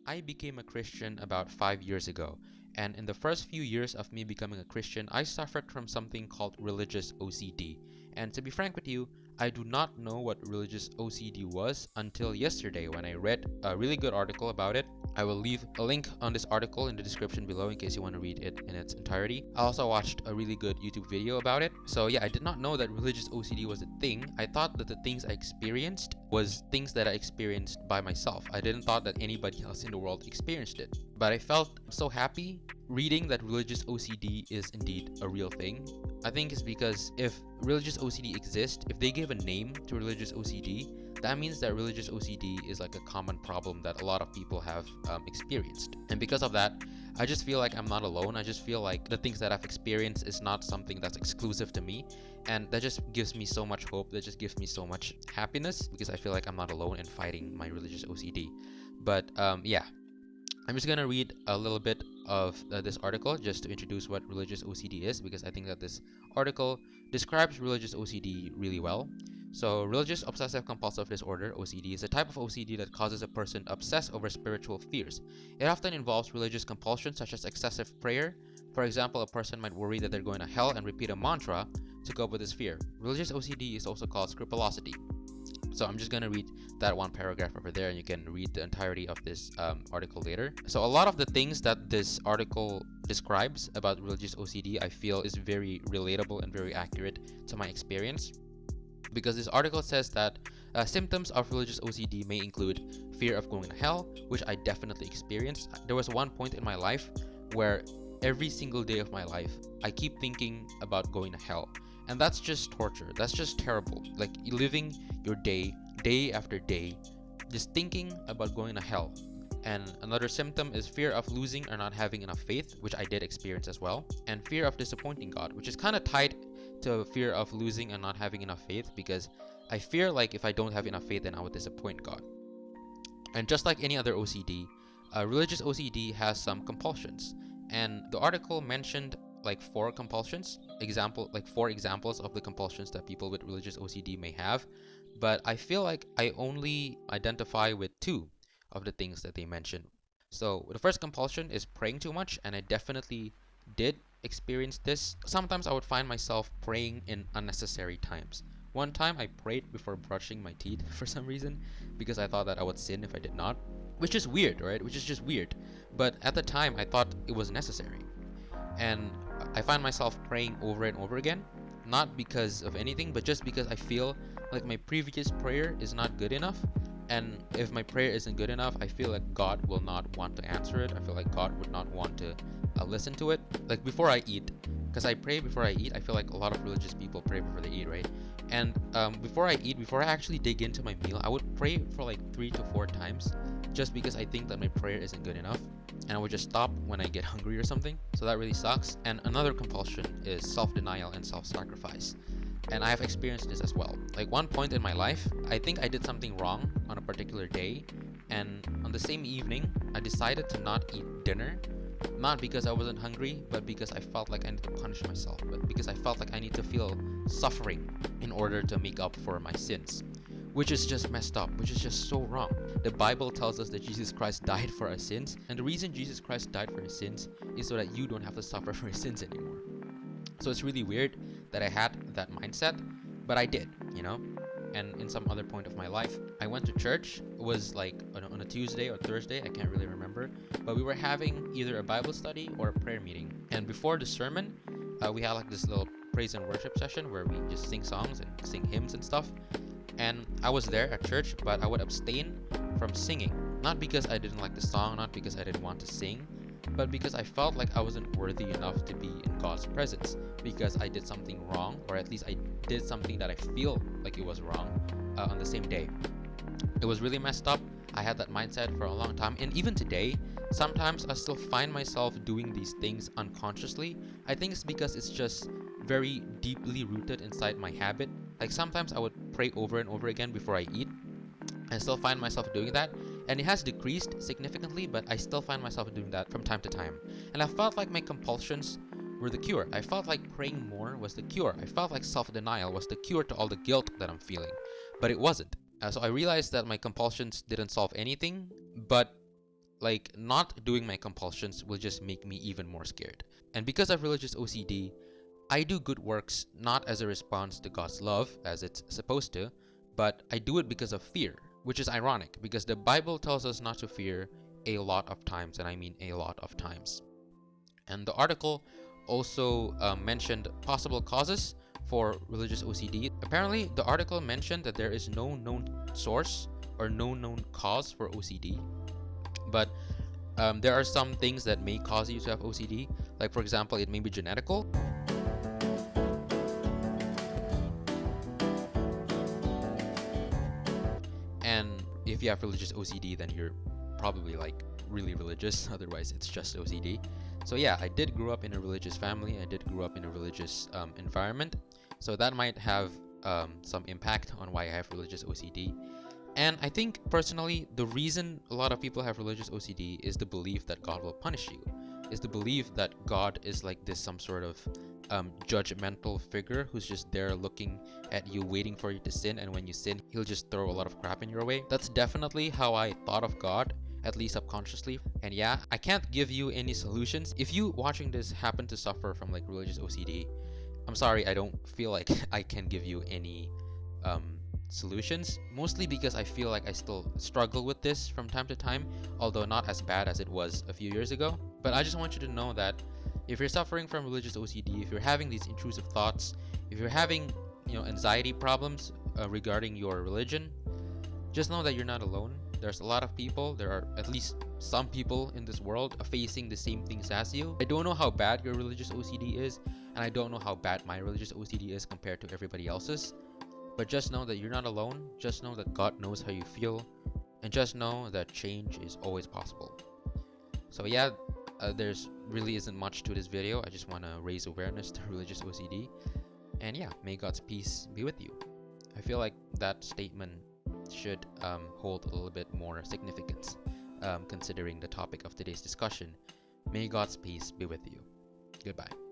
I became a Christian about 5 years ago, and in the first few years of me becoming a Christian, I suffered from something called religious OCD. And to be frank with you, I do not know what religious OCD was until yesterday when I read a really good article about it. I will leave a link on this article in the description below in case you want to read it in its entirety. I also watched a really good YouTube video about it. So yeah, I did not know that religious OCD was a thing. I thought that the things I experienced was things that I experienced by myself. I didn't thought that anybody else in the world experienced it. But I felt so happy reading that religious OCD is indeed a real thing. I think it's because if religious OCD exists, if they give a name to religious OCD, that means that religious OCD is like a common problem that a lot of people have experienced. And because of that, I just feel like I'm not alone. I just feel like the things that I've experienced is not something that's exclusive to me. And that just gives me so much hope. That just gives me so much happiness because I feel like I'm not alone in fighting my religious OCD. But yeah, I'm just gonna read a little bit of this article just to introduce what religious OCD is, because I think that this article describes religious OCD really well. So, religious obsessive compulsive disorder, OCD, is a type of OCD that causes a person to obsess over spiritual fears. It often involves religious compulsions such as excessive prayer. For example, a person might worry that they're going to hell and repeat a mantra to cope with this fear. Religious OCD is also called scrupulosity. So I'm just going to read that one paragraph over there, and you can read the entirety of this article later. So a lot of the things that this article describes about religious OCD, I feel is very relatable and very accurate to my experience. Because this article says that symptoms of religious OCD may include fear of going to hell, which I definitely experienced. There was one point in my life where every single day of my life, I keep thinking about going to hell. And that's just torture. That's just terrible. Like living your day after day, just thinking about going to hell. And another symptom is fear of losing or not having enough faith, which I did experience as well. And fear of disappointing God, which is kind of tied to fear of losing and not having enough faith, because I fear like if I don't have enough faith, then I would disappoint God. And just like any other OCD, religious OCD has some compulsions. And the article mentioned like four examples of the compulsions that people with religious OCD may have, but I feel like I only identify with two of the things that they mentioned. So the first compulsion is praying too much, and I definitely did experience this. Sometimes I would find myself praying in unnecessary times. One time I prayed before brushing my teeth for some reason because I thought that I would sin if I did not, which is weird, right? Which is just weird. But at the time I thought it was necessary. And I find myself praying over and over again, not because of anything, but just because I feel like my previous prayer is not good enough. And if my prayer isn't good enough, I feel like God will not want to answer it. I feel like God would not want to listen to it. Like before I eat, because I pray before I eat, I feel like a lot of religious people pray before they eat, right? And before I eat, before I actually dig into my meal, I would pray for like 3 to 4 times, just because I think that my prayer isn't good enough. And I would just stop when I get hungry or something. So that really sucks. And another compulsion is self-denial and self-sacrifice. And I have experienced this as well. Like one point in my life, I think I did something wrong on a particular day. And on the same evening, I decided to not eat dinner. Not because I wasn't hungry, but because I felt like I need to punish myself. But because I felt like I need to feel suffering in order to make up for my sins. Which is just messed up, which is just so wrong. The Bible tells us that Jesus Christ died for our sins, and the reason Jesus Christ died for his sins is so that you don't have to suffer for his sins anymore. So it's really weird that I had that mindset, but I did, you know? And in some other point of my life, I went to church. It was like on a Tuesday or Thursday, I can't really remember, but we were having either a Bible study or a prayer meeting. And before the sermon, we had like this little praise and worship session where we just sing songs and sing hymns and stuff. And I was there at church, but I would abstain from singing. Not because I didn't like the song, not because I didn't want to sing, but because I felt like I wasn't worthy enough to be in God's presence. Because I did something wrong, or at least I did something that I feel like it was wrong on the same day. It was really messed up. I had that mindset for a long time. And even today, sometimes I still find myself doing these things unconsciously. I think it's because it's just very deeply rooted inside my habit. Like sometimes I would pray over and over again before I eat. I still find myself doing that, and it has decreased significantly, but I still find myself doing that from time to time. And I felt like my compulsions were the cure. I felt like praying more was the cure. I felt like self-denial was the cure to all the guilt that I'm feeling, but it wasn't. So I realized that my compulsions didn't solve anything, but like not doing my compulsions will just make me even more scared. And because of religious OCD, I do good works not as a response to God's love, as it's supposed to, but I do it because of fear, which is ironic because the Bible tells us not to fear a lot of times, and I mean a lot of times. And the article also mentioned possible causes for religious OCD. Apparently, the article mentioned that there is no known source or no known cause for OCD, but there are some things that may cause you to have OCD. Like, for example, it may be genetical. And if you have religious OCD, then you're probably like really religious. Otherwise, it's just OCD. So yeah, I did grow up in a religious family. I did grow up in a religious environment. So that might have some impact on why I have religious OCD. And I think personally, the reason a lot of people have religious OCD is the belief that God will punish you, is the belief that God is like this some sort of judgmental figure who's just there looking at you, waiting for you to sin, and when you sin, he'll just throw a lot of crap in your way. That's definitely how I thought of God, at least subconsciously. And yeah, I can't give you any solutions. If you watching this happen to suffer from like religious OCD, I'm sorry, I don't feel like I can give you any solutions, mostly because I feel like I still struggle with this from time to time, although not as bad as it was a few years ago. But I just want you to know that if you're suffering from religious OCD, if you're having these intrusive thoughts, if you're having, anxiety problems regarding your religion, just know that you're not alone. There's a lot of people, there are at least some people in this world facing the same things as you. I don't know how bad your religious OCD is, and I don't know how bad my religious OCD is compared to everybody else's. But just know that you're not alone. Just know that God knows how you feel. And just know that change is always possible. So yeah, there's really isn't much to this video. I just want to raise awareness to religious OCD. And yeah, may God's peace be with you. I feel like that statement should hold a little bit more significance considering the topic of today's discussion. May God's peace be with you. Goodbye.